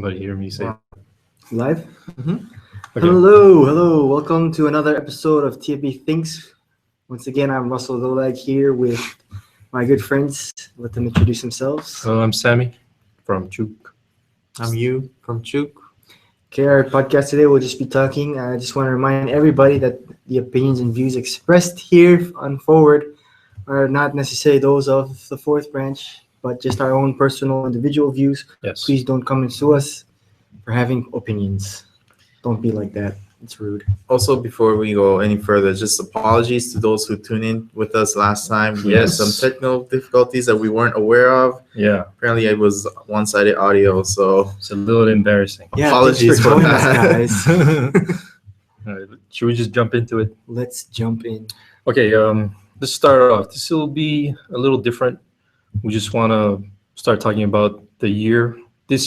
somebody hear me say. Live? Okay. Hello. Welcome to another episode of TFB Thinks. Once again, I'm Russell Dolag here with my good friends. Let them introduce themselves. Hello, I'm Sammy from Chuk. I'm you from Chuk. Okay, our podcast today will just be talking. I just want to remind everybody that the opinions and views expressed here on Forward are not necessarily those of the fourth branch, but just our own personal individual views. Yes. Please don't come and sue us for having opinions. Don't be like that. It's rude. Also, before we go any further, just apologies to those who tuned in with us last time. We had Yes. some technical difficulties that we weren't aware of. Yeah, Apparently, it was one-sided audio, so it's a little embarrassing. Apologies thanks for joining that. us, guys. All right, should we just jump into it? Let's jump in. Okay, let's start off. This will be a little different. We just want to start talking about this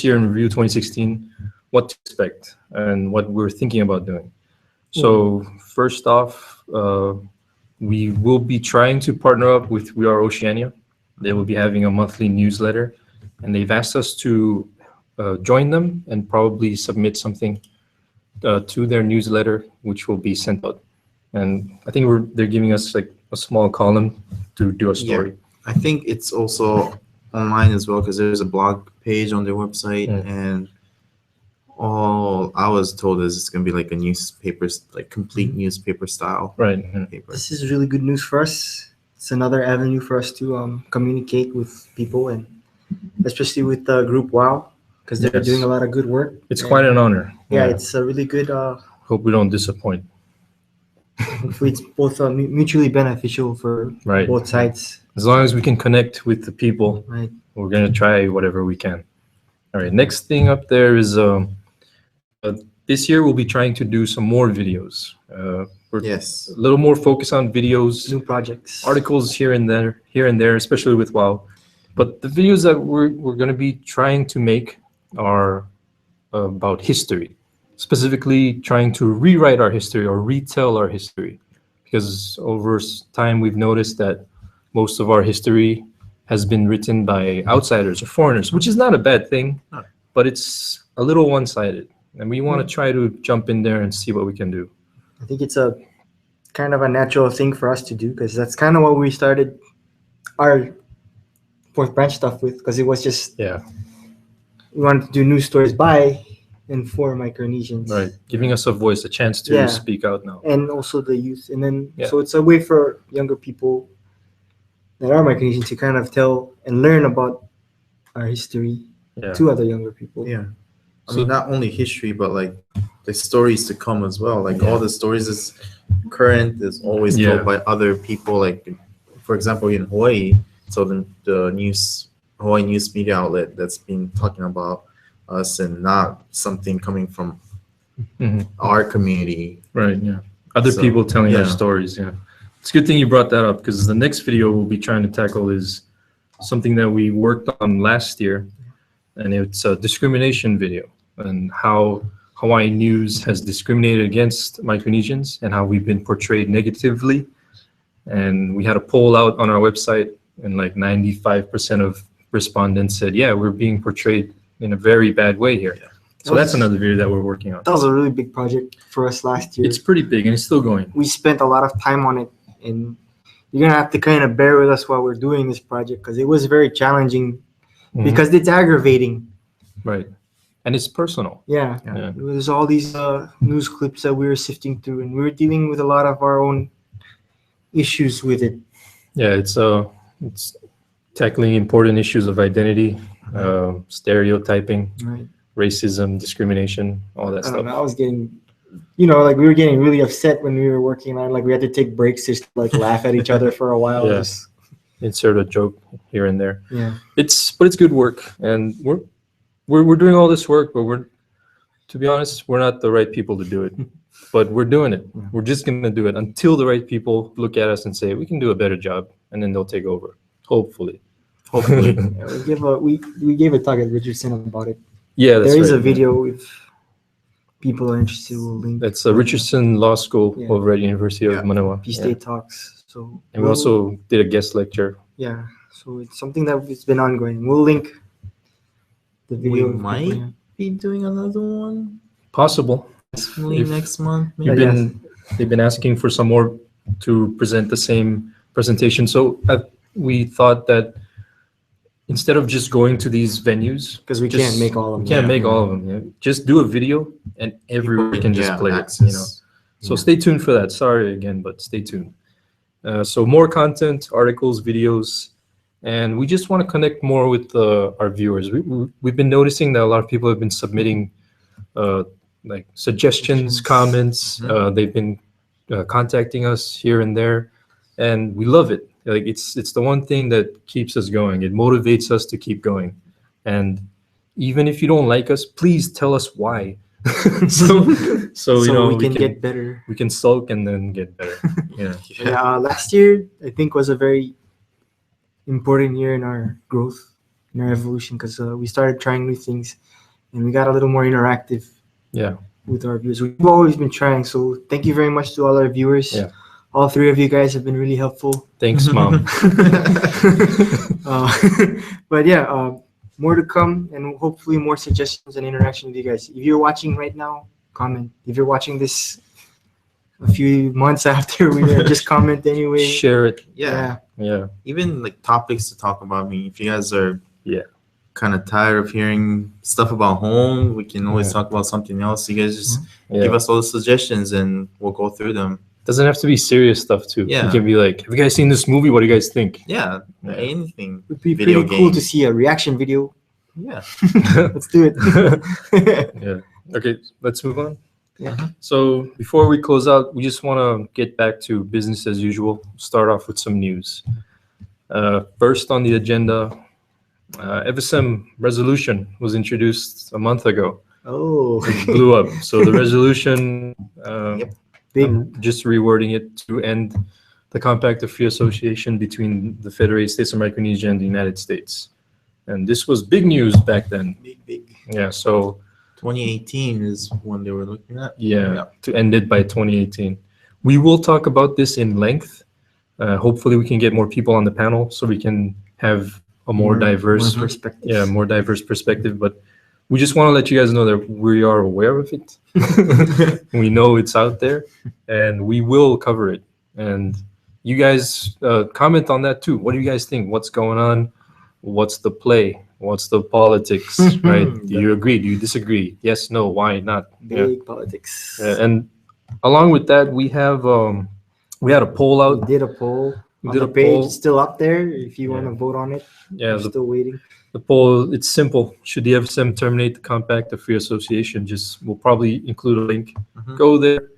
year in review 2016, what to expect and what we're thinking about doing. So first off, we will be trying to partner up with We Are Oceania. They will be having a monthly newsletter, and they've asked us to join them and probably submit something to their newsletter, which will be sent out. And I think they're giving us like a small column to do a story. I think it's also online as well because there's a blog page on their website, Mm. and all I was told is it's gonna be like a newspaper, like complete newspaper style Right. paper. This is really good news for us. It's another avenue for us to communicate with people, and especially with the group WOW, because they're Yes. doing a lot of good work. It's quite an honor. Yeah, it's a really good. Hope we don't disappoint. Hopefully, it's both mutually beneficial for Right. both sides. As long as we can connect with the people, Right. we're going to try whatever we can. All right. Next thing up there is this year we'll be trying to do some more videos. We're Yes. a little more focused on videos, New projects. articles here and there, especially with WOW. But the videos that we're going to be trying to make are about history, specifically trying to rewrite our history or retell our history. Because over time, we've noticed that most of our history has been written by outsiders or foreigners, which is not a bad thing, No. but it's a little one-sided. And we want to try to jump in there and see what we can do. I think it's a kind of a natural thing for us to do because that's kind of what we started our fourth branch stuff with, because it was just Yeah, we wanted to do news stories by and for Micronesians. right. Giving us a voice, a chance to Yeah. speak out now. And also the youth. And then, Yeah. so it's a way for younger people that are Micronesian to kind of tell and learn about our history Yeah. to other younger people. Yeah. I So- mean, not only history, but like the stories to come as well. Like Yeah. all the stories is current, is always Yeah. told by other people. Like, for example, in Hawaii, so the Hawaii news media outlet that's been talking about us and not something coming from Mhm. our community. Right, yeah. Other So, people telling their yeah. stories, yeah. It's a good thing you brought that up because the next video we'll be trying to tackle is something that we worked on last year, and it's a discrimination video and how Hawaii news has discriminated against Micronesians and how we've been portrayed negatively. And we had a poll out on our website, and like 95% of respondents said, yeah, we're being portrayed in a very bad way here. So that's another video that we're working on. That was a really big project for us last year. It's pretty big and it's still going. We spent a lot of time on it, and you're gonna have to kind of bear with us while we're doing this project because it was very challenging Mhm. because it's aggravating. Right. And it's personal. Yeah. Yeah. There's all these news clips that we were sifting through, and we were dealing with a lot of our own issues with it. Yeah, it's tackling important issues of identity, stereotyping, Right. racism, discrimination, all that I don't stuff. know. I was getting, like we were getting really upset when we were working on. Like we had to take breaks just to like laugh at each other for a while. Yeah. Just- Insert a joke here and there. yeah. But it's good work, and we're doing all this work, but to be honest, we're not the right people to do it. But we're doing it. Yeah. We're just gonna do it until the right people look at us and say we can do a better job, and then they'll take over. Hopefully. Hopefully. Yeah, we gave a talk at Richardson about it. Yeah, that's There is right. a video if people are interested. We'll link. That's Richardson Law School Yeah. over at University Yeah. of Manoa. P Yeah. State Talks. So And we also did a guest lecture. yeah. So it's something that it's been ongoing. We'll link the video. We might be doing another one Possible. possibly If next month. You've Maybe. they've been asking for some more to present the same presentation. So we thought that instead of just going to these venues, Because we just- can't make all of we them. can't Yeah. make all of them. Yeah. Just do a video and everyone can just Yeah, play it. access. So Yeah. stay tuned for that. Sorry again, but stay tuned. So more content, articles, videos, and we just want to connect more with our viewers. We've been noticing that a lot of people have been submitting like suggestions, Suggestions. comments. Mhm. They've been contacting us here and there, and we love it. Like it's the one thing that keeps us going. It motivates us to keep going, and even if you don't like us, please tell us why. so you know we can get better. we can sulk and then get better. Yeah. Yeah, last year I think was a very important year in our growth, in our evolution, because we started trying new things, and we got a little more interactive. Yeah. With our viewers, we've always been trying. So thank you very much to all our viewers. Yeah. All three of you guys have been really helpful. Thanks, Mom. But yeah, more to come, and hopefully more suggestions and interaction with you guys. If you're watching right now, comment. If you're watching this a few months after, just comment anyway. Share it. Yeah. Yeah. Even like topics to talk about. I mean, if you guys are kind of tired of hearing stuff about home, we can always Yeah. talk about something else. You guys just Yeah. give us all the suggestions and we'll go through them. Doesn't have to be serious stuff too. Yeah. You can be like, have you guys seen this movie? What do you guys think? Yeah, Yeah. anything. It would be Video pretty cool to games. see a reaction video. Yeah. Let's do it. Yeah. Okay, let's move on. Yeah. So before we close out, we just want to get back to business as usual. Start off with some news. First on the agenda, FSM Resolution was introduced a month ago. Oh, It blew up. So the resolution, Yep. big. I'm just rewording it to end the Compact of Free Association between the Federated States of Micronesia and the United States. And this was big news back then. Big. Yeah, so 2018 is when they were looking at. yeah, to end it by 2018. We will talk about this in length. Hopefully we can get more people on the panel so we can have a more diverse perspective. yeah, more diverse perspective. But we just want to let you guys know that we are aware of it. We know it's out there, and we will cover it. And you guys comment on that too. What do you guys think? What's going on? What's the play? What's the politics? Right? Do you agree? Do you disagree? Yes, no, why not? Yeah. Big politics. And along with that, we have we had a poll We out. did a poll. We On did the a page, poll. it's still up there if you Yeah. want to vote on it. Yeah, We're still waiting. the poll, it's simple. Should the FSM terminate the Compact of Free Association? We'll probably include a link. Mhm. Go there.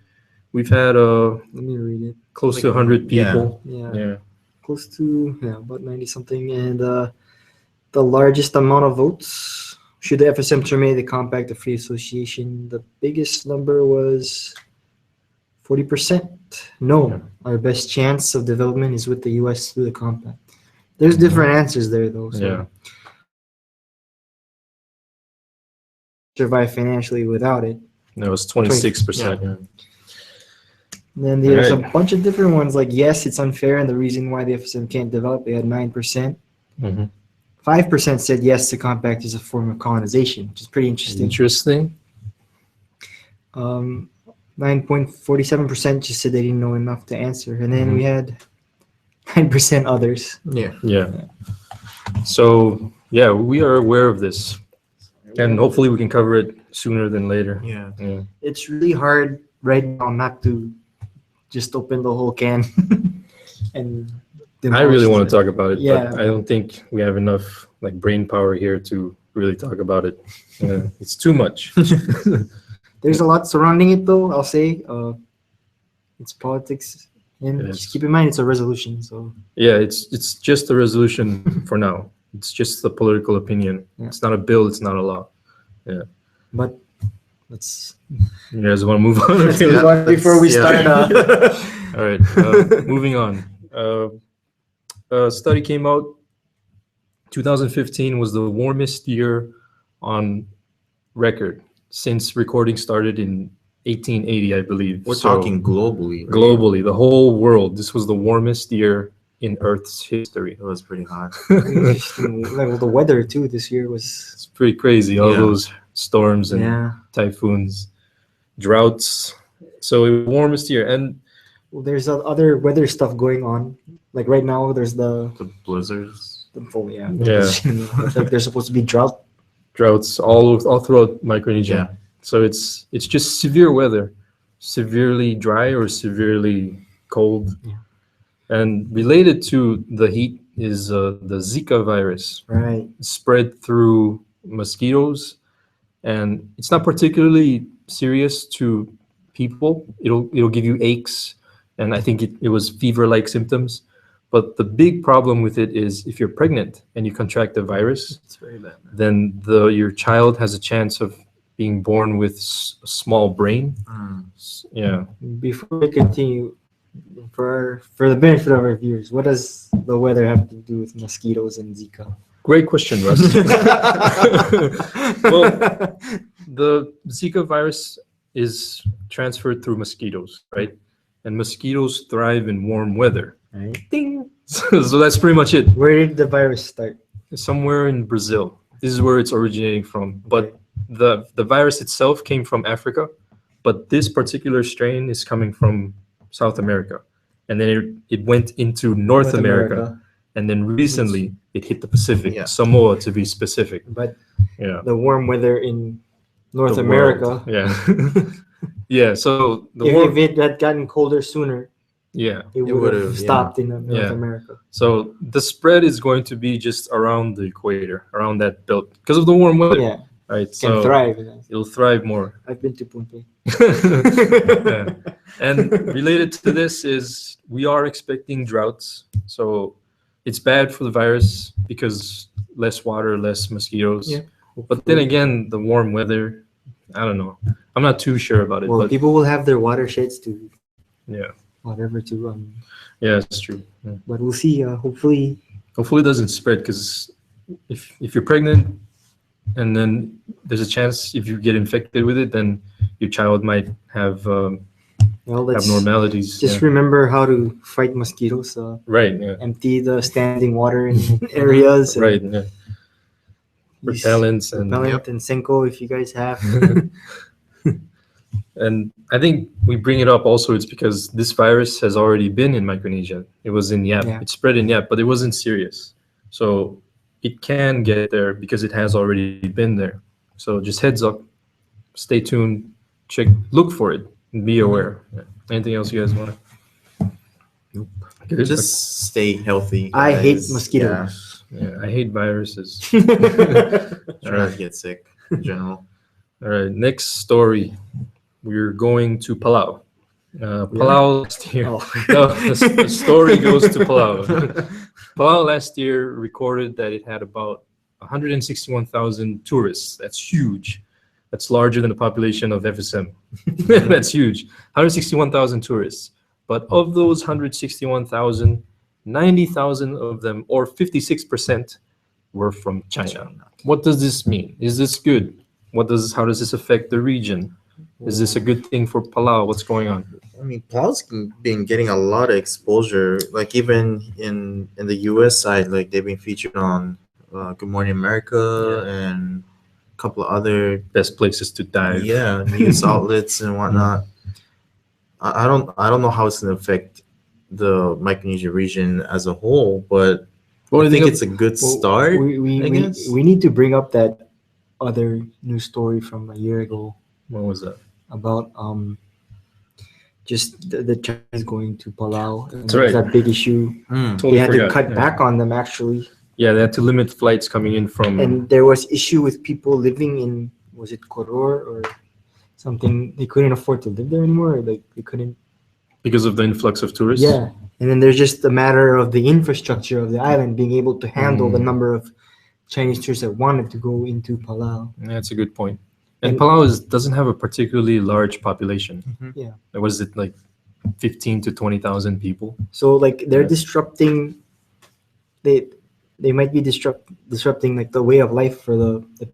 We've had Let me read it. close to Like, 100 yeah. people. Yeah, Yeah. close to about 90 something, and the largest amount of votes. Should the FSM terminate the Compact of Free Association? The biggest number was 40%. No, Yeah. our best chance of development is with the U.S. through the Compact. There's different answers there, though. So Yeah. survive financially without it. That was 26%. Yeah. And then there's Alright. a bunch of different ones like, yes, it's unfair, and the reason why the FSM can't develop, they had 9%. Mhm. 5% said yes, the compact is a form of colonization, which is pretty interesting. Interesting. 9.47% just said they didn't know enough to answer. And then Mhm. we had 9% others. Yeah. Yeah. So, yeah, we are aware of this. And hopefully we can cover it sooner than later. Yeah. Yeah. It's really hard right now not to just open the whole can. And I really want to talk about it, Yeah. but I don't think we have enough like brain power here to really talk about it. It's too much. There's a lot surrounding it, though, I'll say. It's politics. And It just is. keep in mind, it's a resolution. So Yeah, it's just a resolution for now. It's just a political opinion. Yeah. It's not a bill. It's not a law. but let's You guys want to move on? let's Okay. move on before we Yeah. start. All right. Moving on. A study came out. 2015 was the warmest year on record since recording started in 1880, I believe. We're So, talking globally. Right? globally, the whole world. This was the warmest year in Earth's history. It was pretty hot. Interesting. Like, well, the weather too this year was It's pretty crazy. All Yeah. those storms and Yeah. typhoons, droughts. So it was the warmest year, and Well, there's other weather stuff going on. Like right now, there's the blizzards. oh, yeah. Yeah. It's like there's supposed to be drought. droughts all throughout Micronesia. Yeah. So it's just severe weather, severely dry or severely cold. Yeah. And related to the heat is the Zika virus, Right. spread through mosquitoes, and it's not particularly serious to people. It'll give you aches, and I think it was fever-like symptoms. But the big problem with it is if you're pregnant and you contract the virus, It's very bad. then your child has a chance of being born with a small brain. Yeah. Before we continue, for the benefit of our viewers, what does the weather have to do with mosquitoes and Zika? Great question, Russ. Well, the Zika virus is transferred through mosquitoes, right? And mosquitoes thrive in warm weather. Right. Ding. So that's pretty much it. Where did the virus start? Somewhere in Brazil. This is where it's originating from. But Okay. the virus itself came from Africa, but this particular strain is coming from South America. And then it went into North America. And then recently it hit the Pacific, Yeah. Samoa to be specific. But Yeah. the warm weather in North The America, Yeah. Yeah. So the if it had gotten colder sooner, yeah. it would would've, have yeah. stopped in North Yeah. America. So the spread is going to be just around the equator, around that belt, because of the warm weather. Yeah, Right. can So thrive. it'll thrive more. I've been to Punta. Yeah. And related to this is we are expecting droughts. So it's bad for the virus because less water, less mosquitoes. Yeah. But then again, the warm weather, I don't know. I'm not too sure about it. Well, but people will have their watersheds to yeah. whatever to Yeah, it's true. Yeah. but we'll see. Hopefully, Hopefully it doesn't spread because if you're pregnant and then there's a chance if you get infected with it, then your child might have let's abnormalities. just Yeah. remember how to fight mosquitoes. Right. Yeah. Empty the standing water in areas. and Right. Yeah. use Repellents and repellent and Senko if you guys have. and I think we bring it up also. It's because this virus has already been in Micronesia. It was in Yap. Yeah. It spread in Yap, but it wasn't serious. So it can get there because it has already been there. So just heads up, stay tuned, check, look for it, and be aware. Yeah. Anything else you guys want to? Nope. Good. Just stay healthy. I hate guys. mosquitoes. Yeah, I hate viruses. Yeah. Try not to get sick in general. All right, next story. We're going to Palau. Palau last year. Oh. No, the story goes to Palau. Palau last year recorded that it had about 161,000 tourists. That's huge. That's larger than the population of FSM. That's huge. 161,000 tourists. But of those 161,000, 90,000 of them, or 56%, were from China. What does this mean? Is this good? How does this affect the region? Is this a good thing for Palau? What's going on? I mean, Palau's been getting a lot of exposure. Like even in the U.S. side, like they've been featured on Good Morning America and a couple of other Best places to dive. news outlets and whatnot. I don't know how it's gonna affect the Micronesia region as a whole, but I think it's a good start. I guess. We need to bring up that other news story from a year ago What was that? about just the Chinese going to Palau. And That's there was right. that big issue. Totally They had to forgot. cut Yeah. back on them actually, Yeah, they had to limit flights coming in from. and there was issue with people living in, was it Koror or something? They couldn't afford to live there anymore. Or like they couldn't. because of the influx of tourists. Yeah, and then there's just a matter of the infrastructure of the island being able to handle the number of Chinese tourists that wanted to go into Palau. That's a good point. And And- Palau doesn't have a particularly large population. Yeah. Was it like 15 to 20,000 people? So like they're Yeah. disrupting. They might be disrupting like the way of life for the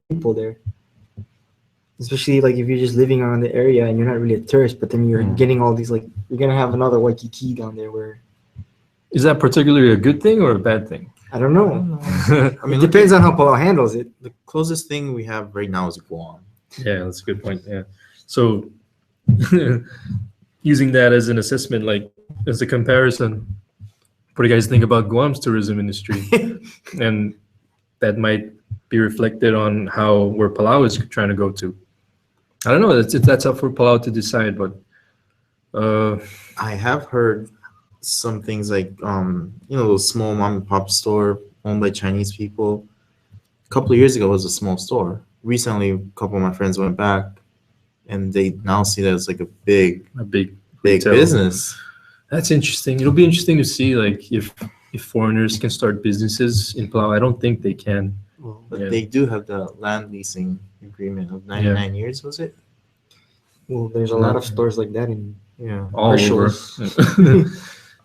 people there. Especially like if you're just living around the area and you're not really a tourist, but then you're getting all these like you're gonna have another Waikiki down there where Is that particularly a good thing or a bad thing? I don't know. I mean, It depends on how Palau handles it. the closest thing we have right now is Guam. Yeah, that's a good point. Yeah. So using that as an assessment, like as a comparison, what do you guys think about Guam's tourism industry? And that might be reflected on how where Palau is trying to go to. I don't know. That's up for Palau to decide. But I have heard some things like those small mom and pop store owned by Chinese people. A couple of years ago, it was a small store. Recently, a couple of my friends went back, and they now see that it's like a big retail business. That's interesting. It'll be interesting to see like if foreigners can start businesses in Palau. I don't think they can. Well, but they do have the land leasing agreement of 99 years, was it? Well, there's a lot of stores like that in all over.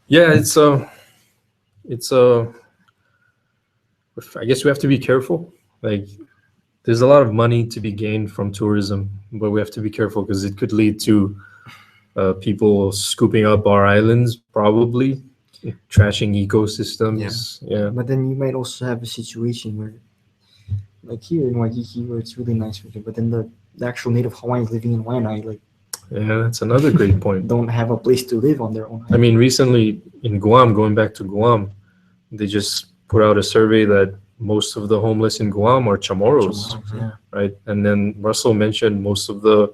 Yeah, it's I guess we have to be careful. Like, there's a lot of money to be gained from tourism, but we have to be careful because it could lead to people scooping up our islands, probably trashing ecosystems. Yeah. But then you might also have a situation where, like here in Waikiki, where it's really nice for them, but then the actual native Hawaiians living in Waianae, like, yeah, that's another great point. Don't have a place to live on their own island. I mean, recently in Guam, going back to Guam, they just put out a survey that most of the homeless in Guam are Chamorros, right? And then Russell mentioned most of the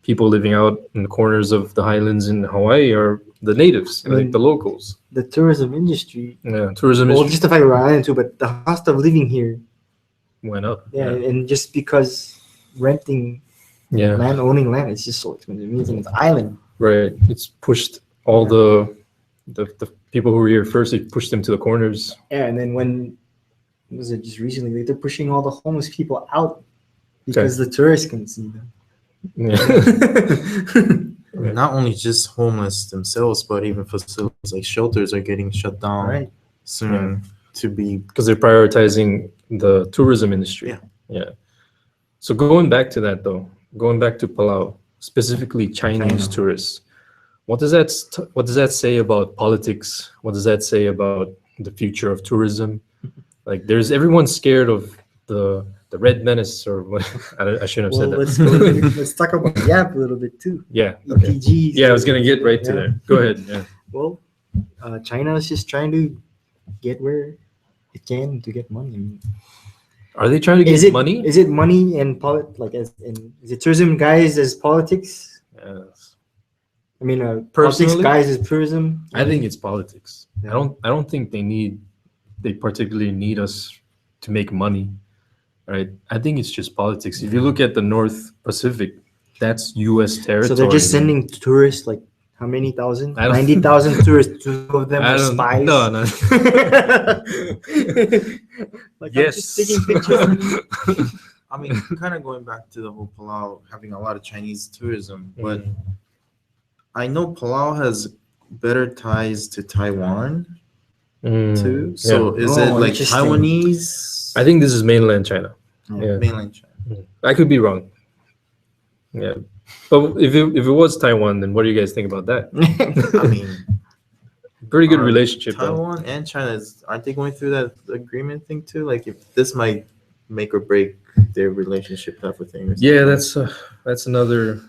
people living out in the corners of the highlands in Hawaii are the natives, like the locals. The tourism industry. Yeah, tourism. Well, just the fact we're island too, but the cost of living here went up. Yeah, and just because renting, owning land, it's just so expensive. It means it's an island. Right. It's pushed all the people who were here first. It pushed them to the corners. Yeah, and then when was it just recently? Like, they're pushing all the homeless people out because the tourists can see them. Yeah. Not only just homeless themselves, but even facilities like shelters are getting shut down soon to be because they're prioritizing the tourism industry. Yeah. So going back to that though, going back to Palau, specifically Chinese tourists, what does that say about politics? What does that say about the future of tourism? Like, everyone's scared of the red menace, or what? I shouldn't have said that. Let's talk about the app a little bit too. Yeah. Okay. ETGs. Yeah, I was gonna get right to there. Go ahead. Yeah. Well, China is just trying to get where it can to get money. I mean, are they trying to get money? Is it money and is it tourism guys as politics? Yes. I mean, politics guys as tourism. I think it's politics. Yeah. I don't think they particularly need us to make money, right? I think it's just politics. If you look at the North Pacific, that's U.S. territory. So they're just sending tourists, like, how many thousand? 90,000 tourists. 2 of them are spies. No. Like, yes. I'm just taking pictures. I mean, kind of going back to the whole Palau having a lot of Chinese tourism, but I know Palau has better ties to Taiwan too. So is it like Taiwanese? I think this is mainland China. Yeah. Mainland China. I could be wrong. Yeah. But if it was Taiwan, then what do you guys think about that? I mean, pretty good relationship. Taiwan and China, aren't they going through that agreement thing too? Like, if this might make or break their relationship type of thing. Yeah, that's another.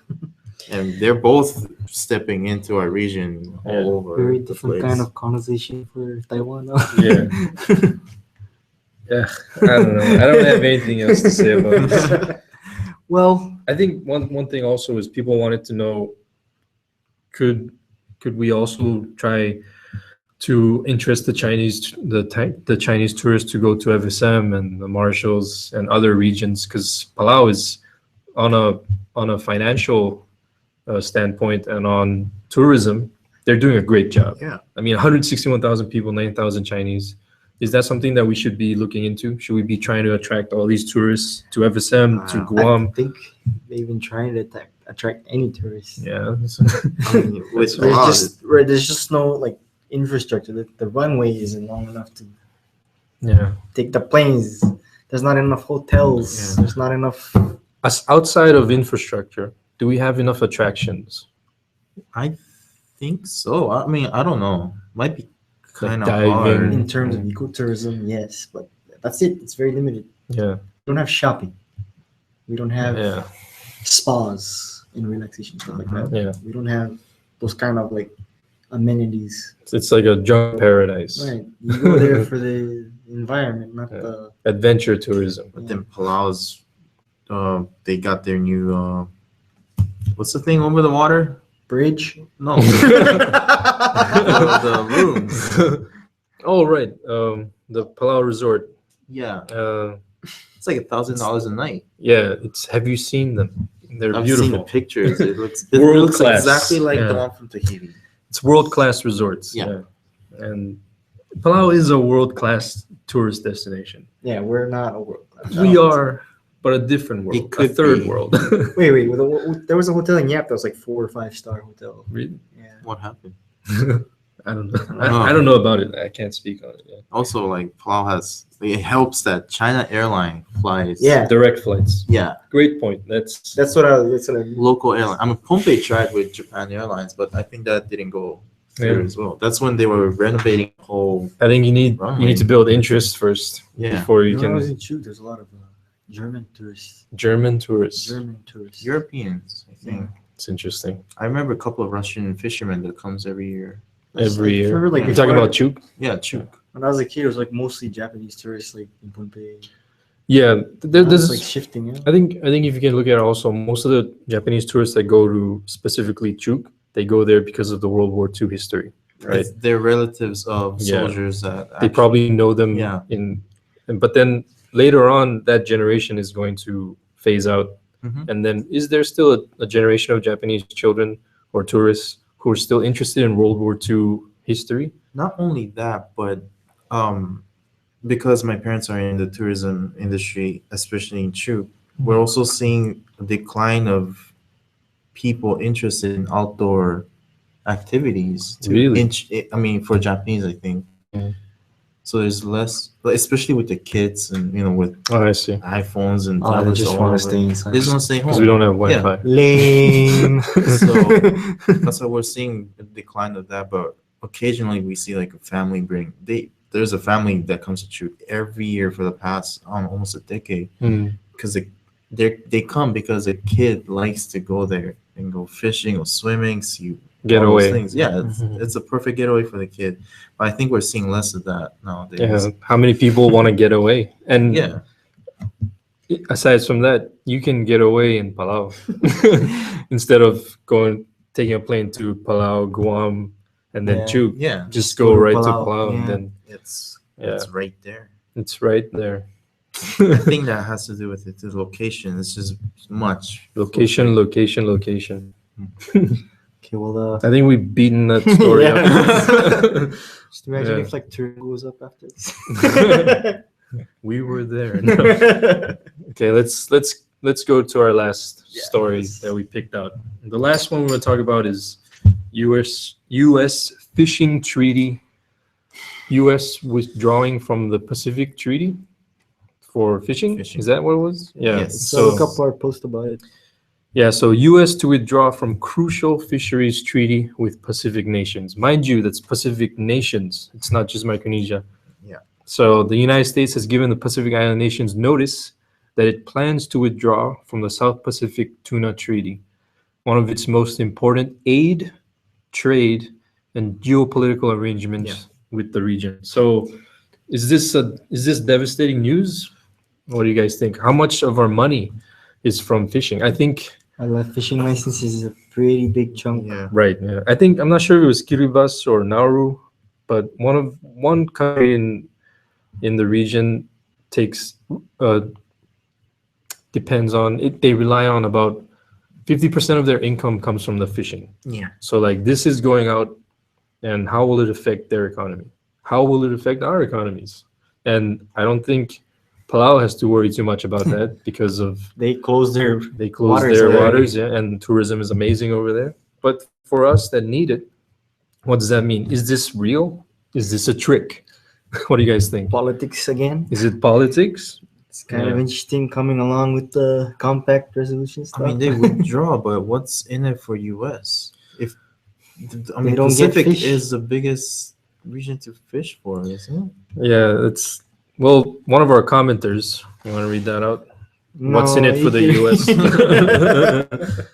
And they're both stepping into our region all over. Very different kind of conversation for Taiwan. Yeah. Yeah, I don't know. I don't have anything else to say about this. Well, I think one thing also is people wanted to know, could we also try to interest the Chinese tourists to go to FSM and the Marshalls and other regions, because Palau is on a financial standpoint and on tourism, they're doing a great job. Yeah, I mean, 161,000 people, 9,000 Chinese. Is that something that we should be looking into? Should we be trying to attract all these tourists to FSM, to Guam? I think they've been trying to attract any tourists. Yeah. I mean, there's just no, like, infrastructure. The runway isn't long enough to take the planes. There's not enough hotels. Yeah. There's not enough. Outside of infrastructure, do we have enough attractions? I think so. I mean, I don't know. Might be kind of hard. In terms of ecotourism, yes, but that's it. It's very limited. Yeah. We don't have shopping. We don't have spas and relaxation stuff like that. Yeah. We don't have those kind of like amenities. It's like a jungle paradise. Right. You go there for the environment, not the adventure tourism. But then Palau's, they got their new, what's the thing over the water? bridge. No. the rooms. Oh, right. The Palau Resort. Yeah. Uh, It's like $1,000 a night. yeah. Have you seen them? They're I've seen the beautiful. pictures. It looks World class. exactly like Yeah. the one from Tahiti. It's world-class resorts. Yeah. And Palau is a world-class tourist destination. Yeah, we're not a world class. We are, but a different world. It could a third be. world. Wait. There was a hotel in Yap that was like 4 or 5 star hotel. Really? Yeah. What happened? I don't know. I don't know about it. I can't speak on it yet. Also, like Palau has, it helps that China Airline flies. Yeah. Direct flights. Yeah. Great point. That's That's what I. Local airline. I mean, Pohnpei tried with Japan Airlines, but I think that didn't go through Yeah. as well. That's when they were renovating the whole. I think you need to build interest first Yeah. before you When I was can. in Chuk, there's a lot of German tourists. German tourists. Europeans, I think. It's interesting. I remember a couple of Russian fishermen that comes every year. Every year. Remember, like, You're talking before- about Chuk? Yeah, Chuk. When I was a kid, it was like mostly Japanese tourists, like in Pohnpei. Yeah. Now This it's like is. shifting. Yeah. I think if you can look at it also, most of the Japanese tourists that go to specifically Chuk, they go there because of the World War II history, right? They're relatives of Yeah. soldiers that. They probably know them. Yeah. But then later on, that generation is going to phase out. Mhm. And then, is there still a generation of Japanese children or tourists who are still interested in World War II history? Not only that, but because my parents are in the tourism industry, especially in Chuk, we're also seeing a decline of people interested in outdoor activities. Really? I mean, for Japanese, I think. Mm. So there's less, especially with the kids and with Oh, I see. iPhones and Oh, they tablets just all want over. to stay inside. They just want to stay home. Because we don't have Wi-Fi. Lame. So that's why we're seeing a decline of that. But occasionally we see like a family there's a family that comes to Chuk every year for the past almost a decade Mm. because they come because a kid likes to go there and go fishing or swimming, see Get all those away. things. Yeah, Mhm. it's a perfect getaway for the kid. But I think we're seeing less of that nowadays. Yeah. How many people want to get away? And Yeah. aside from that, you can get away in Palau instead of taking a plane to Palau, Guam, and then Yeah. Chuk. Yeah, Just go right to Palau, Palau, and yeah. then it's Yeah. right there. it's right there. I think that has to do with it. The location. It's just much Location. Okay, well, I think we've beaten that story Yeah. up. just imagine Yeah. if like tourism goes up after this. We were there. No. Okay, let's go to our last story Yes. that we picked out. The last one we're going to talk about is U.S. fishing treaty. U.S. withdrawing from the Pacific Treaty for fishing. Fishing. Is that what it was? Yeah. Yes. So look up our post about it. Yeah, so U.S. to withdraw from crucial fisheries treaty with Pacific nations. Mind you, that's Pacific nations. It's not just Micronesia. Yeah. So the United States has given the Pacific Island nations notice that it plans to withdraw from the South Pacific Tuna Treaty, one of its most important aid, trade, and geopolitical arrangements with the region. So is this devastating news? What do you guys think? How much of our money is from fishing? I think Fishing license is a pretty big chunk. Yeah. right. Yeah. I think I'm not sure if it was Kiribati or Nauru, but one country in the region takes depends on it. They rely on about 50% of their income comes from the fishing. Yeah. So like this is going out, and how will it affect their economy? How will it affect our economies? And I don't think Palau has to worry too much about that because They closed their they close Waters their already. waters, yeah, and tourism is amazing over there. But for us that need it, what does that mean? Is this real? Is this a trick? What do you guys think? politics again. Is it politics? It's kind of Yeah. interesting coming along with the compact resolution stuff. I mean, they withdraw, but what's in it for U.S.? If I mean, don't get Pacific fish. is the biggest region to fish for, isn't it? Yeah, it's well, one of our commenters, you want to read that out? what's in No, it for the you U.S.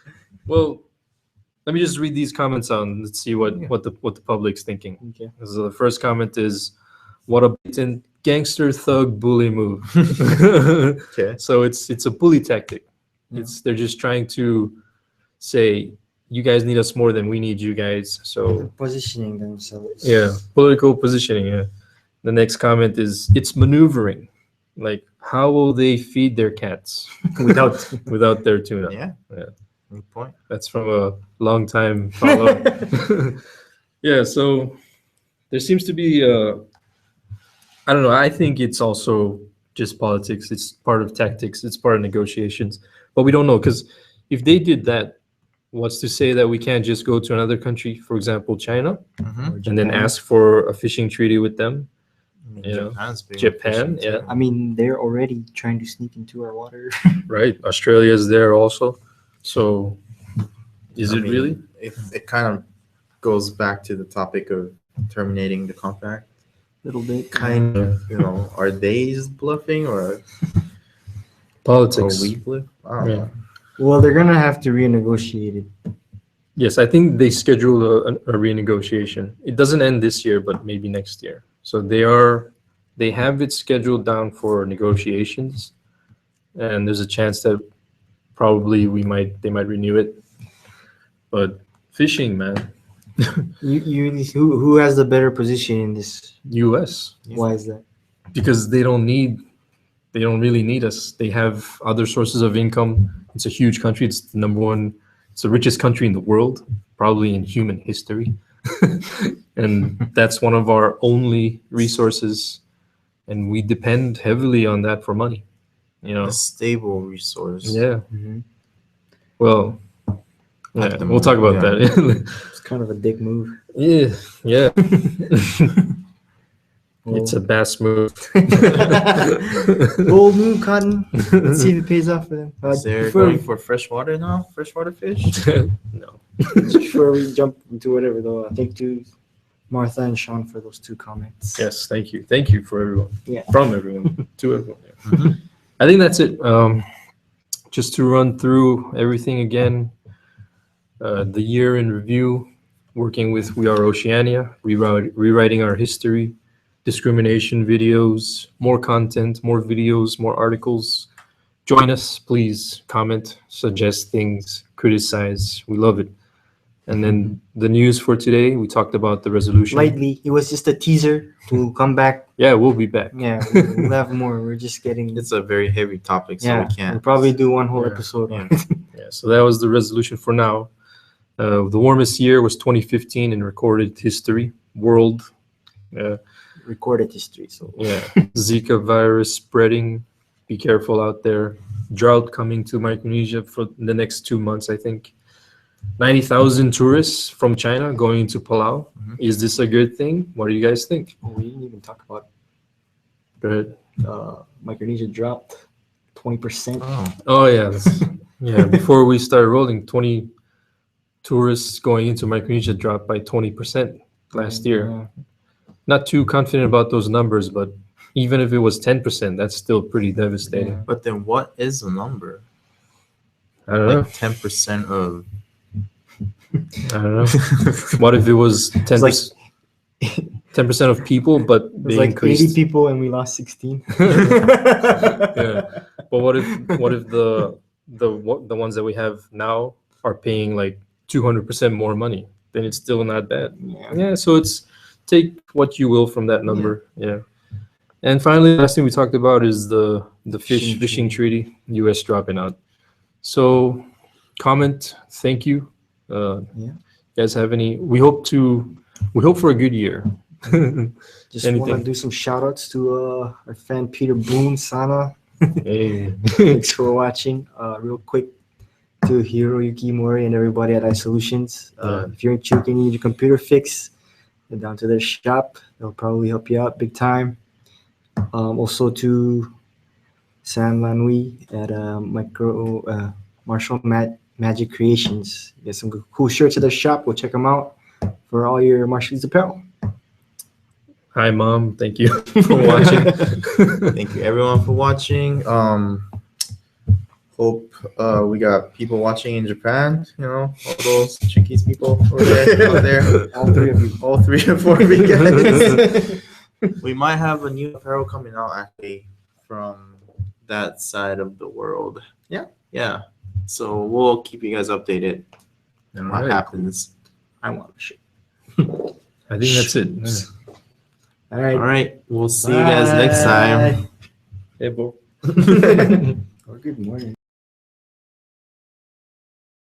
Well, let me just read these comments out and let's see what the public's thinking. Okay. So the first comment is, "What a blatant gangster thug bully move." Okay. So it's a bully tactic. Yeah. They're just trying to say, you guys need us more than we need you guys. So Positioning themselves. yeah, political positioning. Yeah. The next comment is, "It's maneuvering. Like, how will they feed their cats without their tuna?" Yeah. Yeah. Good point. That's from a long time follow. Yeah, so there seems to be I don't know, I think it's also just politics. It's part of tactics. It's part of negotiations. But we don't know, because if they did that, what's to say that we can't just go to another country, for example, China, Mm-hmm. and then ask for a fishing treaty with them? You know, Japan's big Japan, fishing yeah. too. I mean, they're already trying to sneak into our water. Right? Australia's there also. So is I it mean, really? It kind of goes back to the topic of terminating the compact. Little bit. Kind of, are they bluffing or Politics. we bluff? I don't Yeah. know. Well, they're gonna have to renegotiate it. Yes, I think they scheduled a renegotiation. It doesn't end this year, but maybe next year. So they have it scheduled down for negotiations, and there's a chance that probably they might renew it. But fishing, man, Who has the better position in this? U.S. Why is that? because they don't really need us. They have other sources of income. It's a huge country. It's the number one. It's the richest country in the world, probably in human history. And that's one of our only resources, and we depend heavily on that for money. A stable resource. Yeah. Mhm. Well, At yeah, the we'll talk about moment, that. It's kind of a dick move. Yeah. It's a bass move. Bold move, Cotton. Let's see if it pays off for them. Is there Before going for freshwater now? Freshwater fish? No. before we jump into whatever, though, thank you, Martha and Sean, for those two comments. Yes, thank you. Thank you for everyone. Yeah. From everyone. To everyone. Yeah. Mhm. I think that's it. Just to run through everything again. The year in review, working with We Are Oceania, rewriting our history, discrimination videos, more content, more videos, more articles. Join us, please. Comment, suggest things, criticize. We love it. And then the news for today, we talked about the resolution. Lightly, it was just a teaser. We'll come back. Yeah, we'll be back. Yeah, we'll have more. We're just getting. It's a very heavy topic, so Yeah, we can't. we'll probably do one whole Yeah. episode. Yeah. Yeah, so that was the resolution for now. The warmest year was 2015 in recorded history, world. Recorded history. So Yeah, Zika virus spreading. Be careful out there. Drought coming to Micronesia for the next 2 months, I think. 90,000 tourists from China going to Palau. Mhm. Is this a good thing? What do you guys think? we didn't even talk about Go ahead. Micronesia dropped 20%. Oh yeah, yeah. Before we start rolling, 20 tourists going into Micronesia dropped by 20% last year. Yeah. Not too confident about those numbers, but even if it was 10%, that's still pretty devastating. Yeah. But then what is the number? I don't know. Like 10% of. I don't know. What if it was 10%? like 10% of people, but It was they like increased. 80 people and we lost 16. Yeah. But what if the ones that we have now are paying like 200% more money? Then it's still not bad. Yeah. Yeah. So it's take what you will from that number. Yeah. And finally, the last thing we talked about is the fishing treaty, U.S. dropping out. So comment. Thank you. Yeah. You guys have any? We hope for a good year. Just want Anything? to do some shout outs to our fan Peter Boone Sana. Hey. Thanks for watching. Real quick to Hiroyuki Mori and everybody at iSolutions. If you're in Chuuk and you need your computer fix, head down to their shop. They'll probably help you out big time. Also to San Lanui at Marshall Magic Creations. Get some cool shirts at their shop. Go check them out for all your Marshallese apparel. Hi, Mom. Thank you for watching. Thank you, everyone, for watching. Hope we got people watching in Japan. You know, all those Chinese people over there, out there. All three of you. All 3 or 4 of you guys. We might have a new apparel coming out actually from that side of the world. Yeah. So we'll keep you guys updated on what happens. I want to shit. I think that's it. All right. All right. We'll see you guys next time. Hey, bro. Or good morning.